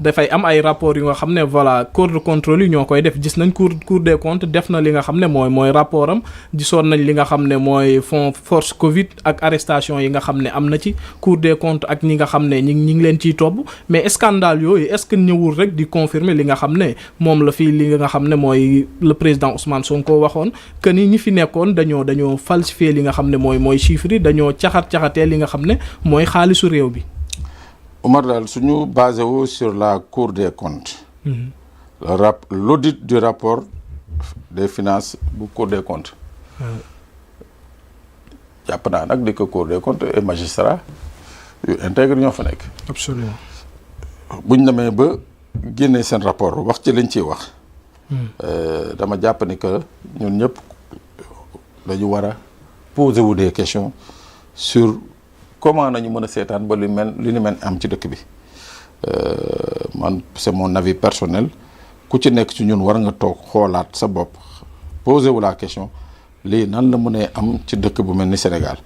dafay am ay rapports yu nga xam ne voilà corps de contrôle yi ñoo koy def gis nañ cour des comptes def na li nga xam ne mooy rapport am gisoon nañ li nga xam ne mooy fonds force Covid ak arrestation yi nga xam ne am na ci cour des comptes ak ñi nga xam ne ñi ngi leen ciy topp mais scandale yooyu est-ce que ñëwul rek di confirmer li nga xam ne moom la fii li nga xam ne mooy le président Ousmane Sonko waxoon que ni ñi fi nekkoon dañoo falsifier li nga xam ne mooy chiffres yi dañoo caxatee li nga xam ne mooy xaalisu réew bi. Omar daal suñu basé wu sur la Cour des comptes. L'audit du rapport des finances bu Cour des comptes. jàpp naa nag di ko Cour des comptes et magistrat yu intègre ñoo fa nekk. absolument. buñ demee ba génnee seen rapport wax ci liñ ciy wax. dama jàpp ni que ñun ñëpp dañu war a poser wu des questions sur. comment nañu mën a seetaan ba li ni mel am ci dëkk bi man c'est mon avis personnel ku ci nekk ci ñun war nga toog xoolaat sa bopp poser wu la question lii nan la mënee am ci dëkk bu mel ni Sénégal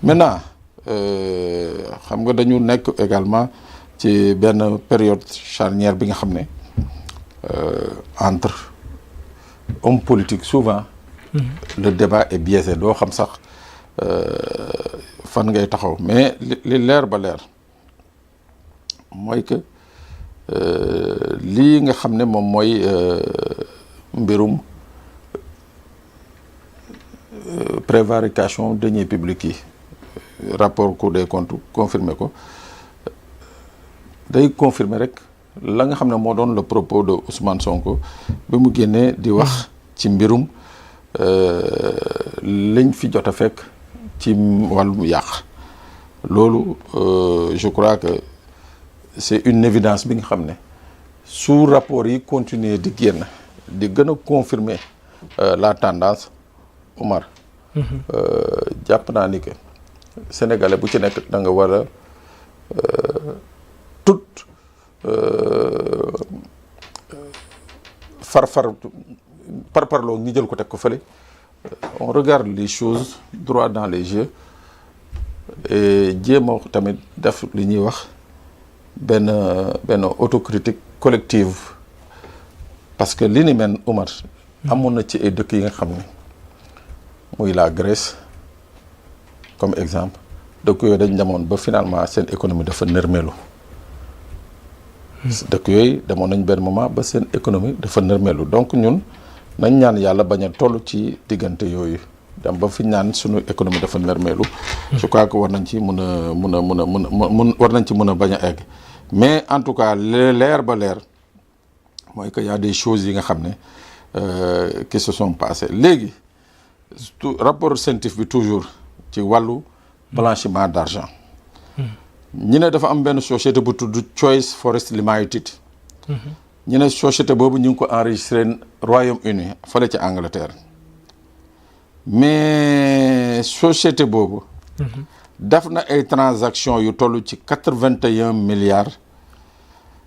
maintenant xam nga dañu nekk également ci benn période charnière bi nga xam ne entre hommes politiques souvent le débat est biaisé doo xam sax fan ngay taxaw mais li leer ba leer mooy que lii nga xam ne moom mooy mbirum prévarication deniers publics yi rapport Cour des comptes confirmer ko day confirmer rek la nga xam ne moo doon le propos de Ousmane Sonko bi mu génnee di wax ci mbirum liñ fi jot a fekk ci wàllum yàq loolu je crois que c'est une évidence bi nga xam ne su rapport yi continuer di génn di gën a confirmer la tendance Omar jàpp naa ni que sénégalais bu ci nekk da nga war a tout parparloo ñi jël ko teg ko fële. On regarde les choses droit dans les yeux et jéem a tamit def li ñuy wax benn autocritique collective parce que li ni mel Omar amoon na ci ay dëkk yi nga xam ne muy la Grèce comme exemple dëkk yooyu dañ demoon ba finalement seen économie dafa nërmeelu dëkk yooyu demoon nañ benn moment ba seen économie dafa nërmeelu donc ñun nañ ñaan yàlla bañ a toll ci diggante yooyu dem ba fi ñaan suñu économie dafa nërmeelu je crois que war nañ ci mën a war nañ ci mën a bañ a egg mais en tout cas leer ba leer mooy que y a des choses yi nga xam ne qui se sont passées léegi rapport CENTIF bi toujours ci wàllu blanchiment d'argent ñi ne dafa am benn société bu tudd Choice Forest Limited ñu ne société boobu ñu ngi ko enregistré Royaume-Uni fële ci Angleterre mais société boobu def na ay transactions yu toll ci 81 milliards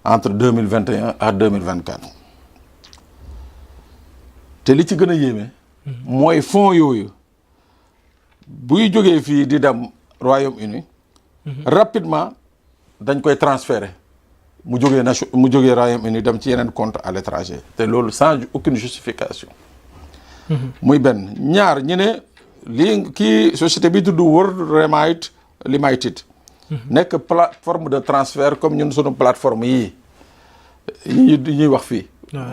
entre 2021 à 2024 te li ci gën a yéeme mooy fonds yooyu buy jógee fii di dem Royaume-Uni rapidement dañ koy transférer mu jógee Royaume-Uni dem ci yeneen compte à l'étranger te loolu sans aucune justification muy benn ñaar ñu ne lii kii société bi tudd World Remite Limited nekk plateforme de transfert comme ñun sunu plateforme yii ñuy wax fii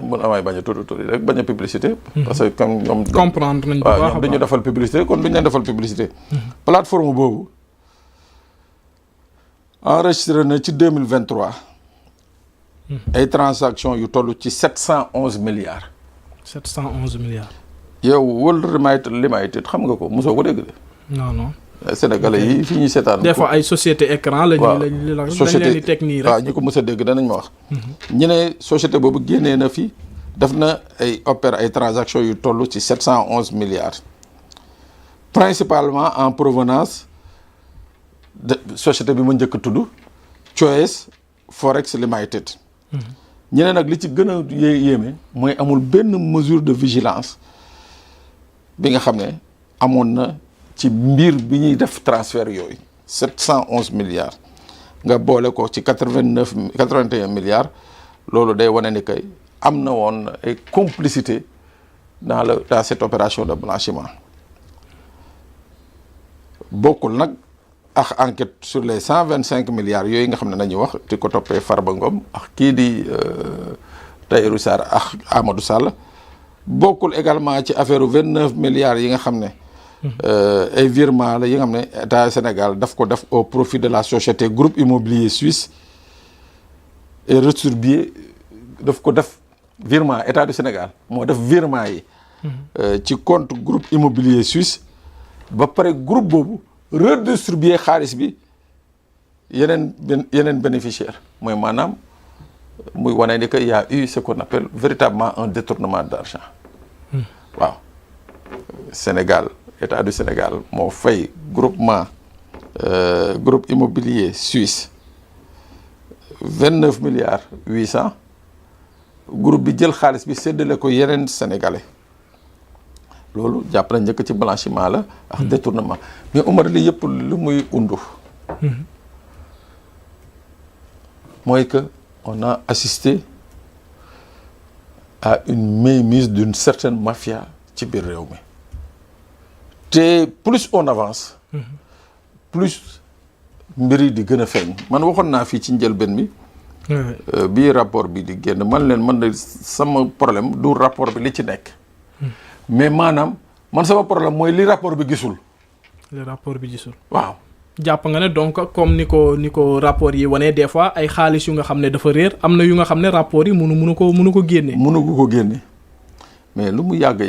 mun amay bañ a tudd rek bañ a publicité parce que comme ñoom comprendre nañ waaw ñoom dañu defal publicité kon duñu leen defal publicité plateforme boobu enregistré na ci 2023 ay transactions yu toll ci 711 milliards 711 milliards yow World Remite Limited xam nga ko mosoo ko dégg de non Sénégalais yi fii ñuy seetaan des fois ay société écran lañ leen di teg nii rek waaw ñi ko mos a dégg danañ ma wax ñu ne société boobu génnee na fi def na ay transactions yu toll ci 711 milliards principalement en provenance de société bi ma njëkk a tudd Choice Forex Limited ñu ne nag li ci gën a yéeme mooy amul benn mesure de vigilance bi nga xam ne amoon na ci mbir bi ñuy def transfert yooyu 711 milliards nga boole ko ci 81 milliards loolu day wane ni kay am na woon ay complicité dans cette opération de blanchiment bokkul nag ak enquête sur les 125 milliards yooyu nga xam ne nañu wax di ko toppee Farba Ngom ak kii di Tahirou Sarr ak Amadou Sall bokkul également ci affaire 29 milliards yi nga xam ne ay virement la yi nga xam ne état Sénégal daf ko def au profit de la société groupe immobilier suisse et redistribué daf ko def virement état du Sénégal moo def virement yi ci compte groupe immobilier suisse ba pare groupe boobu redistribuer xaalis bi yeneen bénéficiaire mooy maanaam muy wane ni que y a eu ce qu'on appelle véritablement un détournement d'argent waaw Sénégal état du Sénégal moo fay groupe immobilier suisse 29 milliards 800 groupe bi jël xaalis bi séddale ko yeneen sénégalais loolu jàpp nañ njëkk ci blanchiment la ak détournement mais Omar li yëpp lu muy undu mooy que on a assisté à une mainmise d'une certaine mafia ci biir réew mi te plus on avance plus mbir yi di gën a feeñ man waxoon naa fii ci njëlbeen bi bii rapport bi di génn man de sama problème du rapport bi li ci nekk mais maanaam man sama problème mooy li rapport bi gisul. li rapport bi gisul. waaw. jàpp nga ne donc comme ni ko rapport yi wane des fois ay xaalis yu nga xam ne dafa réer am na yu nga xam ne rapport yi mënu ko génne. mënu ko génne mais lu mu yàgg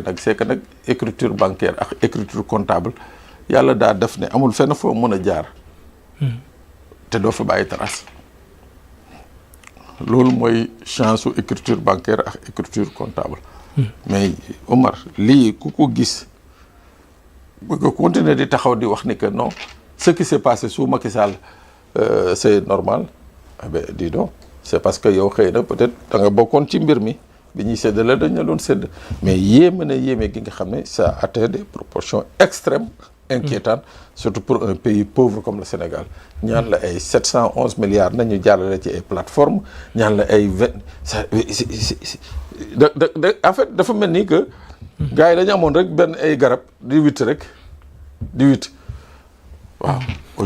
nag c'est que nag écriture bancaire ak écriture comptable yàlla daa def ne amul fenn foo mën a jaar. te doo fa bàyyi trace. loolu mooy chance su écriture bancaire ak écriture comptable. mais Omar lii ku ko gis bëgg a continuer di taxaw di wax ni que non ce qui s'est passé sous Macky Sall c'est normal eh bien dis donc c'est parce que yow xëy na peut-être da nga bokkoon ci mbir mi bi ñuy séddale dañ la doon sédd mais yéeme gi nga xam ne ça atteint des proportions extrêmes inquiétantes surtout pour un pays pauvre comme le Sénégal ñaan la ay 711 milliards nañu jàllale ci ay plateformes ñaan la ay 20 en fait dafa mel ni que gars yi dañu amoon rek benn ay garab di witt waaw.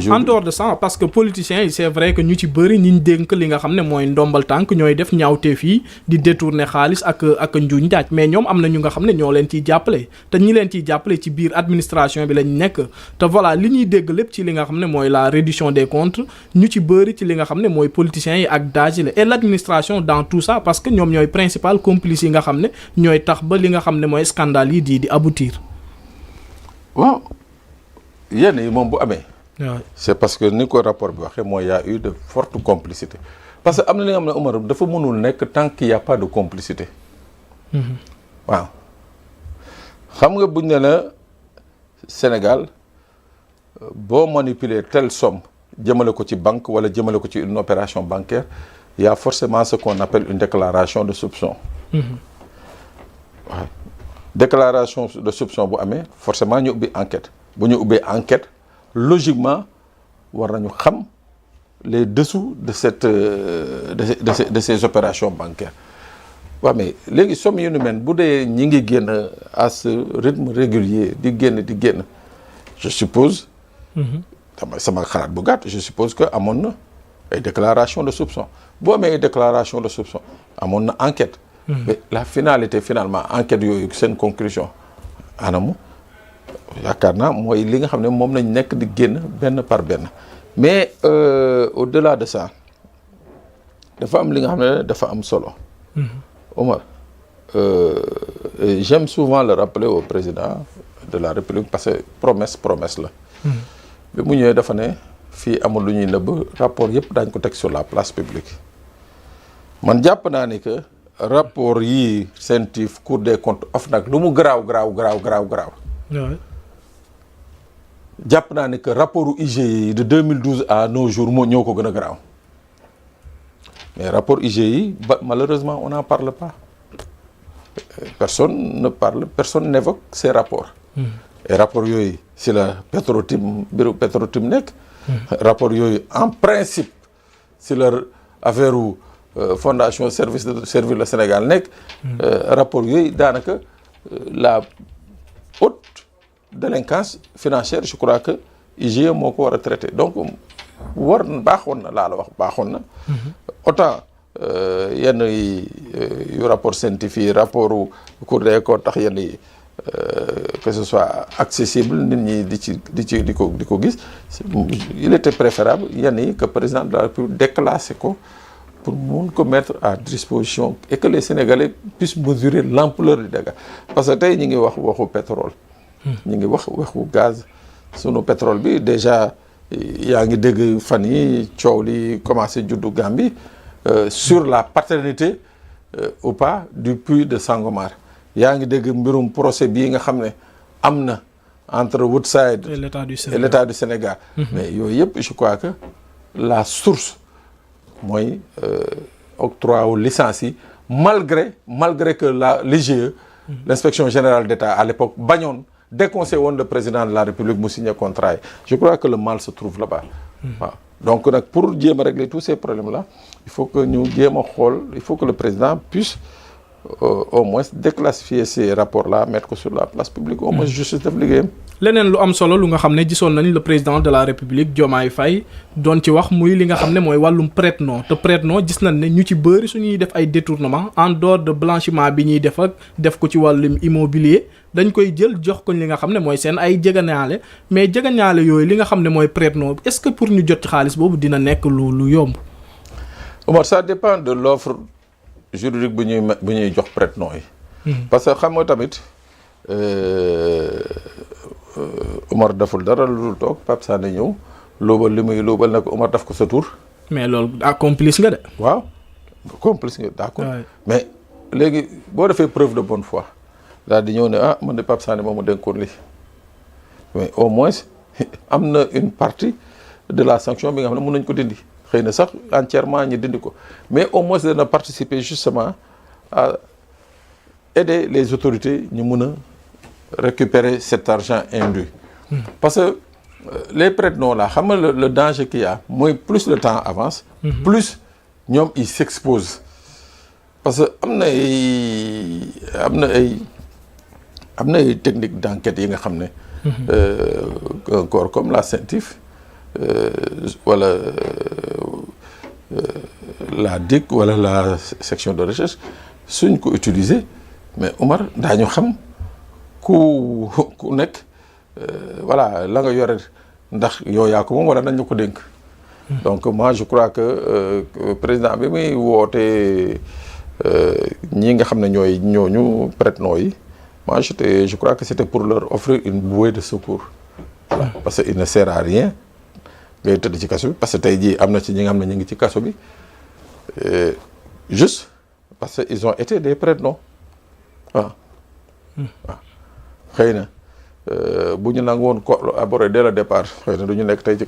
en dehors de ça parce que politiciens yi c'est vrai que ñu ci bëri ñi ñu dénk li nga xam ne mooy ndombal tànk ñooy def ñaawteef yi di détourner xaalis ak njuuñ njaaj mais ñoom am na ñu nga xam ne ñoo leen ciy jàppale te ñi leen ciy jàppale ci biir administration bi lañ nekk te voilà li ñuy dégg lépp ci li nga xam ne mooy la reddition des comptes ñu ci bëri ci li nga xam ne mooy politiciens yi ak DAGE la et l'administration dans tout ça parce que ñoom ñooy principal complice yi nga xam ne ñooy tax ba li nga xam ne mooy scandale yi di aboutir. waaw yenn yi moom bu amee. waaw c'est parce que ni ko rapport bi waxee mooy y a eu de fortes complicités parce que am na li nga xam ne Omar dafa mënul nekk tant qu'il y a pas de complicité. waaw xam nga buñ ne la Sénégal boo manipuler telle somme jëmale ko ci banque wala jëmale ko ci une opération bancaire il y a forcément ce qu'on appelle une déclaration de soupçon. waaw déclaration de soupçon bu amee forcément ñu ubbi enquête bu ñu ubbee enquête. Logiquement war nañu xam les dessous de de ces opérations bancaires waaw mais léegi somme yu ni mel bu dee ñi ngi génn à ce rythme régulier di génn je suppose sama xalaat bu gàtt je suppose que amoon na ay déclaration de soupçon boo amee ay déclaration de soupçon amoon na enquête mais la finalité finalement enquête yooyu seen conclusion anamu yaakaar naa mooy li nga xam ne moom lañ nekk di génn benn par benn mais au-delà de ça dafa am li nga xam ne dafa am solo. Omar j'aime souvent le rappeler au président de la République parce que promesse la. bi mu ñëwee dafa ne fii amul lu ñuy nëbb rapport yëpp daañ ko teg sur la place publique man jàpp naa ni que rapport yii CENTIF Cour des comptes OFNAC lu mu garaaw. jàpp naa ne que rapport IGE de 2012 à nos jours moo ñoo ko gën a garaaw mais rapport IGE malheureusement on n'en parle pas personne n'évoque ces rapports et rapports yooyu si la bureau Petro-Tim nekk rapport yooyu en principe si leur affaire u fondation service de servir le Sénégal nekk rapport yooyu daanaka la haute délinquance financière je crois que IGE moo ko war a traité donc baaxoon na laa la wax baaxoon na autant yenn yu rapport scientifique rapport u Cour des comptes tax yenn yi que ce soit accessible nit ñi di ko gis il était préférable yenn yi que président de la République déclassé ko pour mun ko mettre à disposition et que les Sénégalais puissent mesurer l'ampleur du dégât parce que tey ñi ngi wax waxu pétrole ñi ngi wax waxu gaz sunu pétrole bi déjà yaa ngi dégg fan yi coow li commencé juddu Gambie sur la paternité ou pas du puits de Sangomar yaa ngi dégg mbirum procès bii nga xam ne am na entre Woodside et l'État du Sénégal mais yooyu yëpp je crois que la source mooy octroi wu licence yi malgré que l'IGE l'inspection générale d'État à l'époque bañoon déconseillé woon le président de la République mu signé contrat yi je crois que le mal se trouve là-bas waaw donc nag pour jéem a régler tous ces problèmes là il faut que ñu jéem a xool il faut que le président puisse au moins déclassifier ces rapports là mettre ko sur la place publique au moins justice def liggéeyam. leneen lu am solo lu nga xam ne gisoon nañ le président de la République Diomaye Faye doon ci wax muy li nga xam ne mooy wàllum prête-nom te prête-nom gis nañ ne ñu ci bëri suñuy def ay détournement en dehors de blanchiment bi ñuy def ko ci wàllum immobilier dañ koy jël jox ko li nga xam ne mooy seen ay jegeñaale mais jegeñaale yooyu li nga xam ne mooy prête-nom est-ce que pour ñu jot ci xaalis boobu dina nekk lu yomb. Omar ça dépend de l'offre juridique bu ñuy jox prête-nom yi. parce que xam nga tamit Omar deful dara lu dul toog Pape Sané ñëw luubal li muy luubal nag Omar daf ko sa tur. mais loolu complice nga de. waaw complice nga d'accord mais léegi boo defee preuve de bonne foi daal di ñëw ne man de Pape Sané moom mu dénkoon lii mais au moins am na une partie de la sanction bi nga xam ne mën nañ ko dindi. xëy na sax entièrement ñi dindi ko mais au moins dana participer justement à aider les autorités ñu mun a récupérer cet argent indu parce que les prête-noms là xam nga le danger qu'il y a mooy plus le temps avance plus ñoom ils s'exposent parce que am na ay techniques d'enquête yi nga xam ne un corps comme la CENTIF wala la DIC wala la section de recherche suñ ko utiliser mais Omar daañu xam ku nekk voilà la nga yore ndax yow yaa ko moom wala nañ la ko dénk. donc moi je crois que président bi muy woote ñi nga xam ne ñooñu prête-nom yi moi je crois que c'était pour leur offrir une bouée de secours. parce que il ne sert à rien. ngay tëdd ci kaso bi parce que tey jii am na ci ñi nga xam ne ñu ngi ci kaso bi juste parce que ils ont été des prête-noms waaw xëy na bu ñu nangu woon collaborer dès le départ xëy na du ñu nekk tey ci